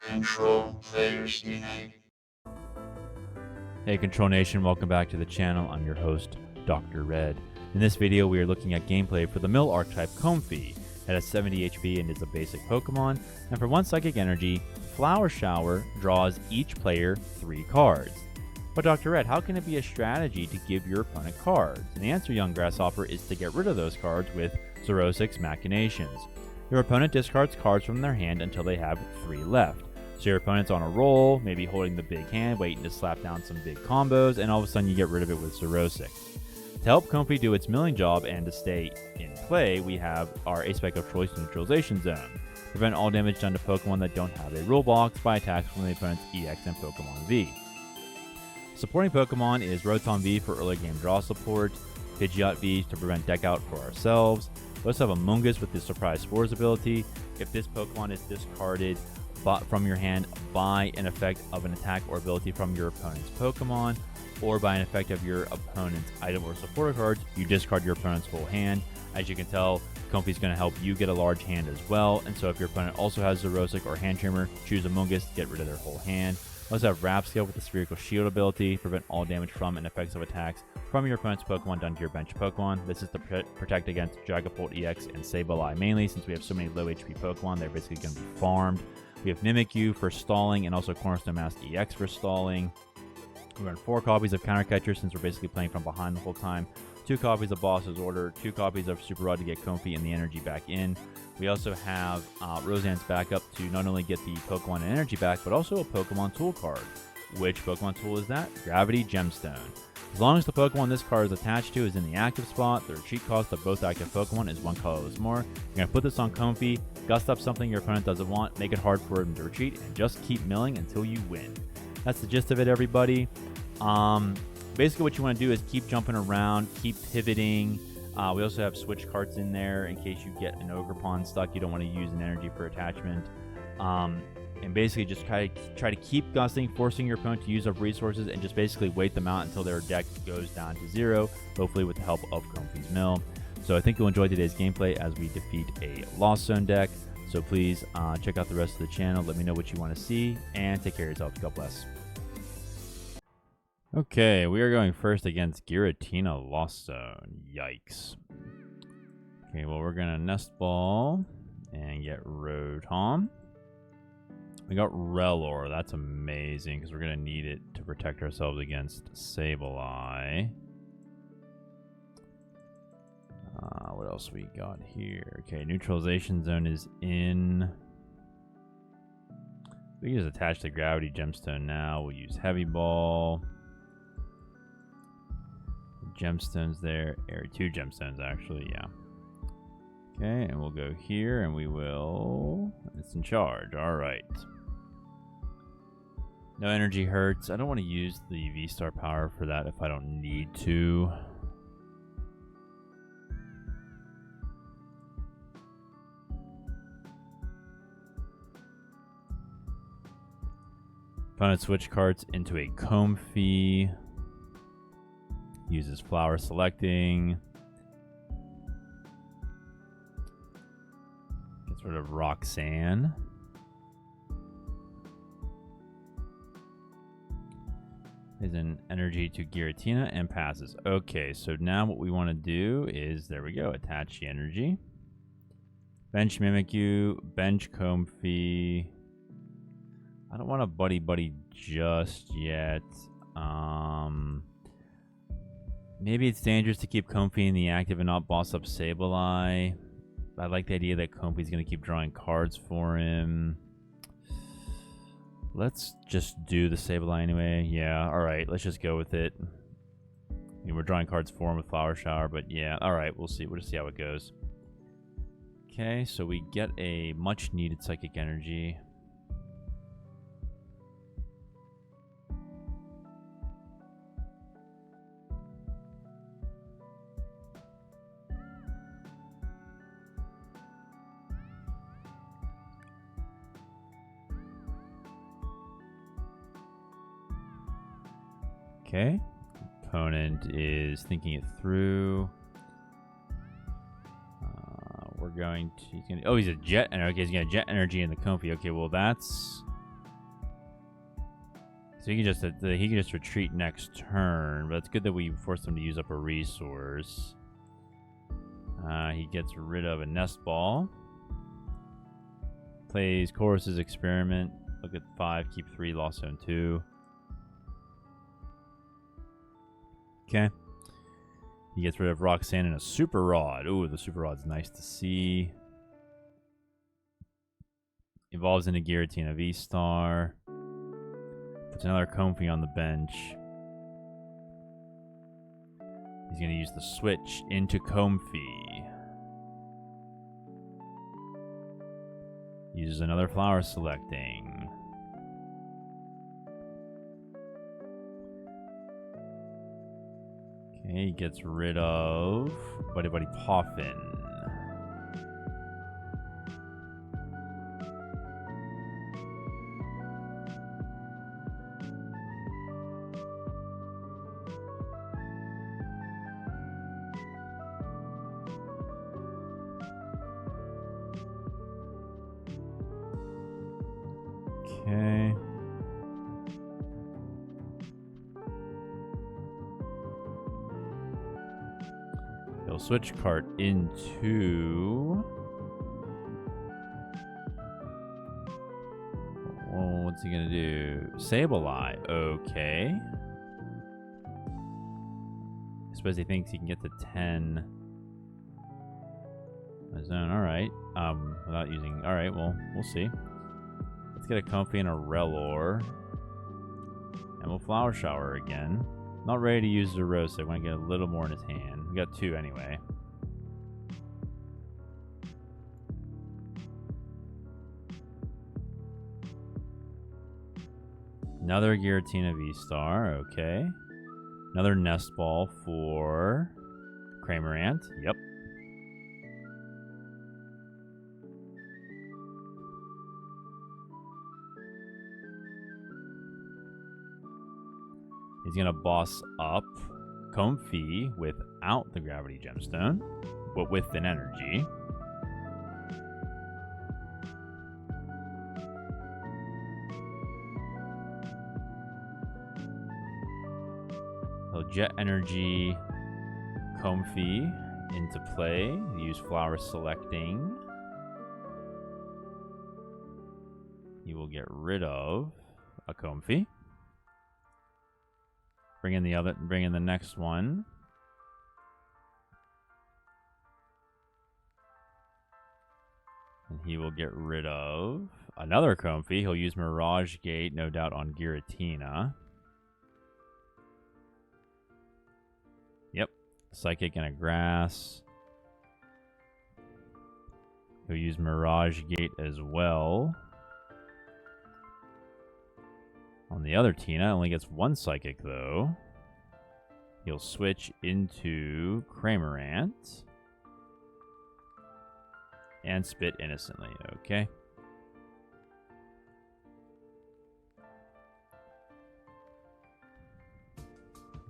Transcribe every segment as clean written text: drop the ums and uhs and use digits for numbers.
Control players denied. Hey Control Nation, welcome back to the channel. I'm your host, Dr. Red. In this video, we are looking at gameplay for the Mill archetype Comfey. It has 70 HP and is a basic Pokemon, and for 1 Psychic Energy, Flower Shower draws each player 3 cards. But Dr. Red, how can it be a strategy to give your opponent cards? And the answer, young Grasshopper, is to get rid of those cards with Xerosic's Machinations. Your opponent discards cards from their hand until they have 3 left. So your opponent's on a roll, maybe holding the big hand, waiting to slap down some big combos, and all of a sudden you get rid of it with Xerosic. To help Comfey do its milling job and to stay in play, we have our Aspect of Choice Neutralization Zone. Prevent all damage done to Pokemon that don't have a rule box by attacks from the opponent's EX and Pokemon V. Supporting Pokemon is Rotom V for early game draw support, Pidgeot V to prevent deck out for ourselves. We also have Amoongus with the Surprise Spores ability. If this Pokemon is discarded from your hand by an effect of an attack or ability from your opponent's Pokemon, or by an effect of your opponent's item or supporter cards, you discard your opponent's full hand. As you can tell, Comfey's going to help you get a large hand as well, and so if your opponent also has Xerosic or Hand Trimmer, choose Amoongus to get rid of their whole hand. We also have Rabsca with the Spherical Shield ability, prevent all damage from and effects of attacks from your opponent's Pokemon done to your bench Pokemon. This is to protect against Dragapult EX and Sableye mainly, since we have so many low HP Pokemon, they're basically going to be farmed. We have Mimikyu for stalling and also Cornerstone Mask EX for stalling. We run 4 copies of Counter Catcher since we're basically playing from behind the whole time. 2 copies of Boss's Order, 2 copies of Super Rod to get Comfey and the energy back in. We also have Roseanne's backup to not only get the Pokemon and energy back, but also a Pokemon Tool card. Which Pokemon Tool is that? Gravity Gemstone. As long as the Pokemon this card is attached to is in the active spot, the retreat cost of both active Pokemon is 1 colorless more. You're going to put this on Comfey, gust up something your opponent doesn't want, make it hard for him to retreat, and just keep milling until you win. That's the gist of it, everybody. Basically what you want to do is keep jumping around, keep pivoting. We also have switch carts in there in case you get an Ogerpon stuck. You don't want to use an energy for attachment. And basically just try to keep gusting, forcing your opponent to use up resources, and just basically wait them out until their deck goes down to 0, hopefully with the help of Comfey's Mill. So I think you'll enjoy today's gameplay as we defeat a Lost Zone deck. So please check out the rest of the channel. Let me know what you want to see, and take care of yourselves. God bless. Okay, we are going first against Giratina Lost Zone. Yikes. Okay, well, we're going to Nest Ball and get Rotom. We got Rellor. That's amazing because we're going to need it to protect ourselves against Sableye. What else we got here? Okay, Neutralization Zone is in. We can just attach the Gravity Gemstone now. We'll use Heavy Ball. Gemstones there. Eri 2 gemstones, actually, yeah. Okay, and we'll go here, and we will... It's in charge. All right. No energy hurts. I don't want to use the V-Star power for that if I don't need to. Opponent switch cards into a Comfey. Uses Flower Selecting. Gets rid of Roxanne. Is an energy to Giratina and passes. Okay, so now what we want to do is, there we go, attach the energy. Bench Mimikyu, bench Comfey. I don't want a Buddy-Buddy just yet. Maybe it's dangerous to keep Comfey in the active and not boss up Sableye. I like the idea that Comfey's going to keep drawing cards for him. Let's just do the Sableye anyway. Yeah, alright, let's just go with it. I mean, we're drawing cards for him with Flower Shower, but yeah, alright, we'll see. We'll just see how it goes. Okay, so we get a much needed Psychic Energy. Okay, opponent is thinking it through. We're going to... oh, he's a Jet. Okay, he's got a Jet Energy in the Comfey. Okay, well, that's So he can just retreat next turn, but it's good that we forced him to use up a resource. He gets rid of a nest ball. Plays Chorus's Experiment. Look at 5, keep 3, lost zone 2. Okay. He gets rid of Roxanne and a Super Rod. Ooh, the Super Rod's nice to see. Evolves into Giratina V-Star. Puts another Comfey on the bench. He's going to use the switch into Comfey. Uses another Flower Selecting. Okay, he gets rid of Buddy-Buddy Poffin. Okay. He'll switch cart into... Well, what's he gonna do? Sableye. Okay. I suppose he thinks he can get to 10. Zone. Alright. Without using... Alright, well, we'll see. Let's get a Comfey and a Rellor. And we'll Flower Shower again. Not ready to use Xerosic. I want to get a little more in his hand. We got 2 anyway. Another Giratina V-Star. Okay. Another Nest Ball for Cramorant. Yep. He's going to boss up Comfey without the Gravity Gemstone, but with an energy. He'll Jet Energy Comfey into play. Use Flower Selecting. He will get rid of a Comfey. Bring in the next one. And he will get rid of another Comfey. He'll use Mirage Gate, no doubt, on Giratina. Yep. Psychic and a Grass. He'll use Mirage Gate as well. On the other Tina, only gets 1 Psychic, though. He'll switch into Cramorant. And spit innocently. Okay.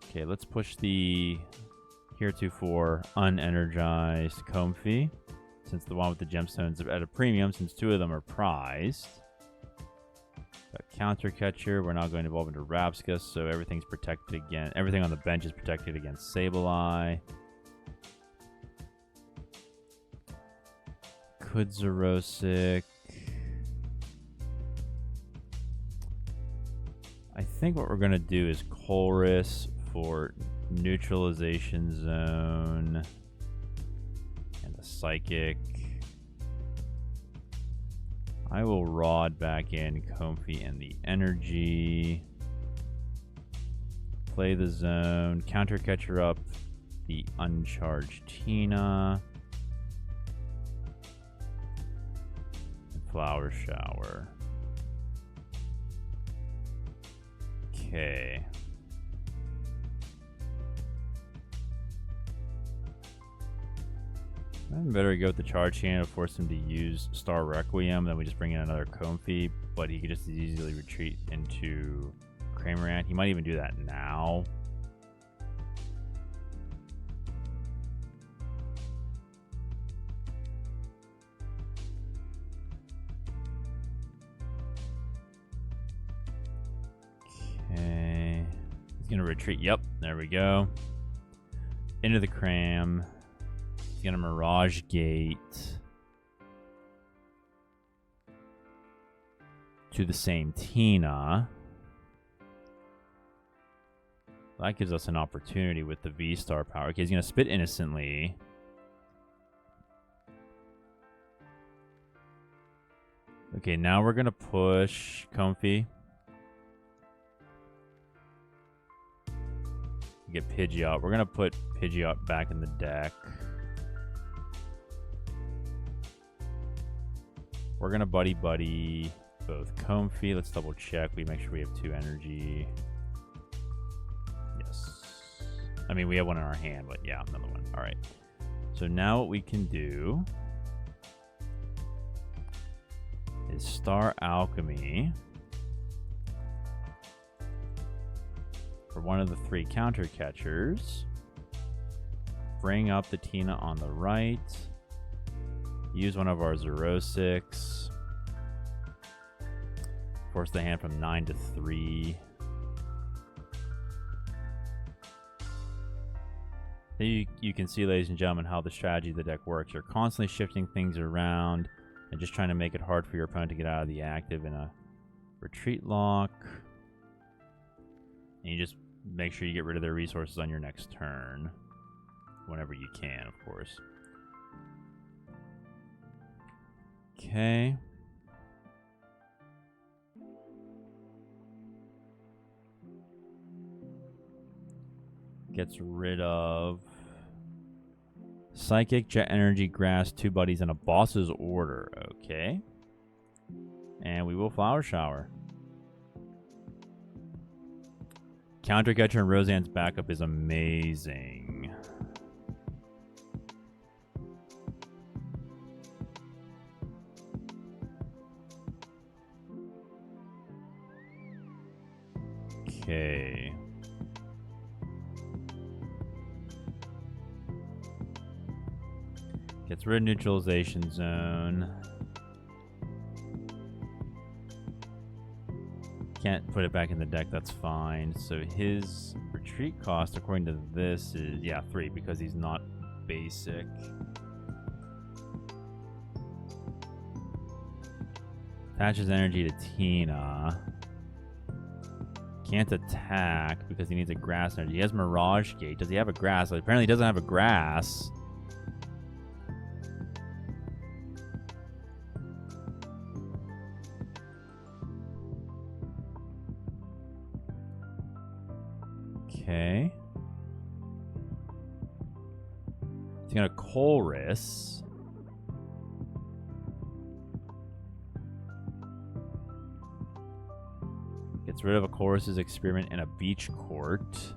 Okay, let's push the heretofore unenergized Comfey. Since the one with the gemstones are at a premium, since 2 of them are prized. Counter Catcher. We're now going to evolve into Rabsca, so everything's protected again. Everything on the bench is protected against Sableye. Could Xerosic. I think what we're going to do is Chorus for Neutralization Zone and a Psychic. I will Rod back in Comfey and the energy. Play the zone. Counter Catcher up the uncharged Tina. And Flower Shower. Okay. I better go with the charge hand to force him to use Star Requiem. Then we just bring in another Comfey, but he could just easily retreat into Cramorant. He might even do that now. Okay. He's gonna retreat. Yep, there we go. Into the cram. He's gonna Mirage Gate to the same Tina. That gives us an opportunity with the V-Star power. Okay, he's gonna spit innocently. Okay, now we're gonna push Comfey. Get Pidgeot. We're gonna put Pidgeot back in the deck. We're gonna Buddy-Buddy both Comfey. Let's double check. We make sure we have 2 energy. Yes. I mean, we have one in our hand, but yeah, another one. All right. So now what we can do is Star Alchemy for one of the 3 counter catchers. Bring up the Tina on the right. Use one of our Xerosics. Force the hand from 9 to 3. You can see, ladies and gentlemen, how the strategy of the deck works. You're constantly shifting things around and just trying to make it hard for your opponent to get out of the active in a retreat lock. And you just make sure you get rid of their resources on your next turn. Whenever you can, of course. Okay. Gets rid of Psychic, Jet Energy, Grass, 2 buddies, and a boss's order. Okay. And we will Flower Shower. Counter Catcher and Roseanne's backup is amazing. Okay. Gets rid of Neutralization Zone. Can't put it back in the deck, that's fine. So his retreat cost, according to this, is, yeah, 3, because he's not basic. Attaches energy to Tina. Can't attack because he needs a grass energy. He has Mirage Gate. Does he have a grass? Apparently he doesn't have a grass. Okay. He's gonna Chorus. Gets rid of a Chorus's Experiment and a Beach Court.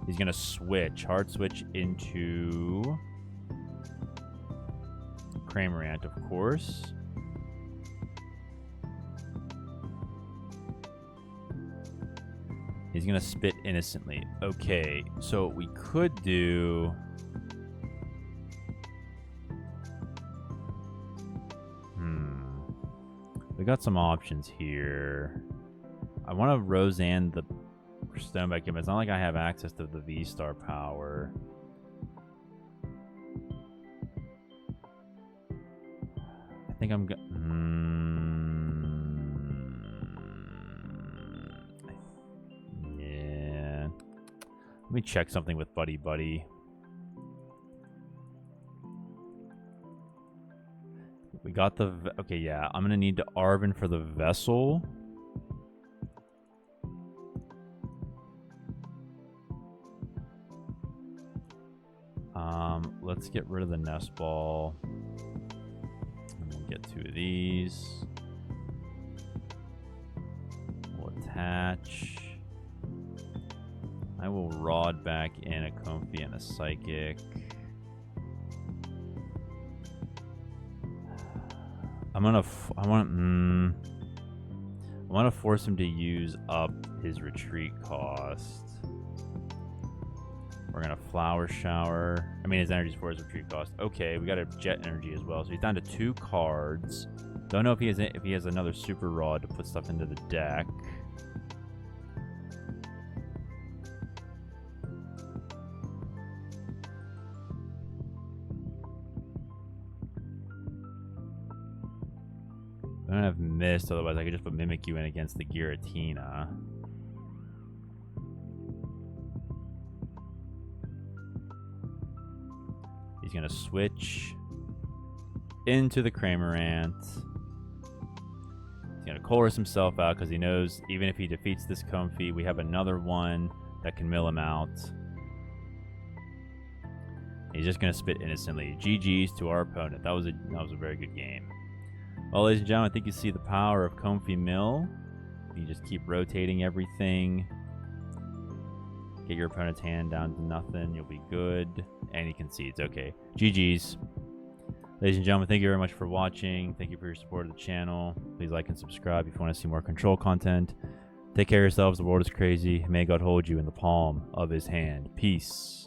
He's gonna switch. Hard switch into Cramorant, of course. He's gonna spit innocently. Okay, so what we could do... We got some options here. I want to Roseanne the Stone back in, but it's not like I have access to the V-Star power. I think I'm yeah. Let me check something with Buddy-Buddy. We got the... Okay, yeah. I'm going to need to Arven for the Vessel. Let's get rid of the Nest Ball. And we'll get 2 of these. We'll attach. I will Rod back in a Comfey and a Psychic. I want to force him to use up his retreat cost. We're gonna Flower Shower. I mean, his energy's for his retreat cost. Okay, we got a Jet Energy as well, so he's down to 2 cards. Don't know if he has another Super Rod to put stuff into the deck. I don't have Mist, otherwise I could just put Mimikyu in against the Giratina. He's going to switch into the Cramorant. He's going to chorus himself out because he knows even if he defeats this Comfey, we have another one that can mill him out. He's just going to spit innocently. GG's to our opponent. That was a very good game. Well, ladies and gentlemen, I think you see the power of Comfey Mill. You just keep rotating everything. Get your opponent's hand down to nothing. You'll be good. And he concedes. Okay. GG's. Ladies and gentlemen, thank you very much for watching. Thank you for your support of the channel. Please like and subscribe if you want to see more control content. Take care of yourselves. The world is crazy. May God hold you in the palm of his hand. Peace.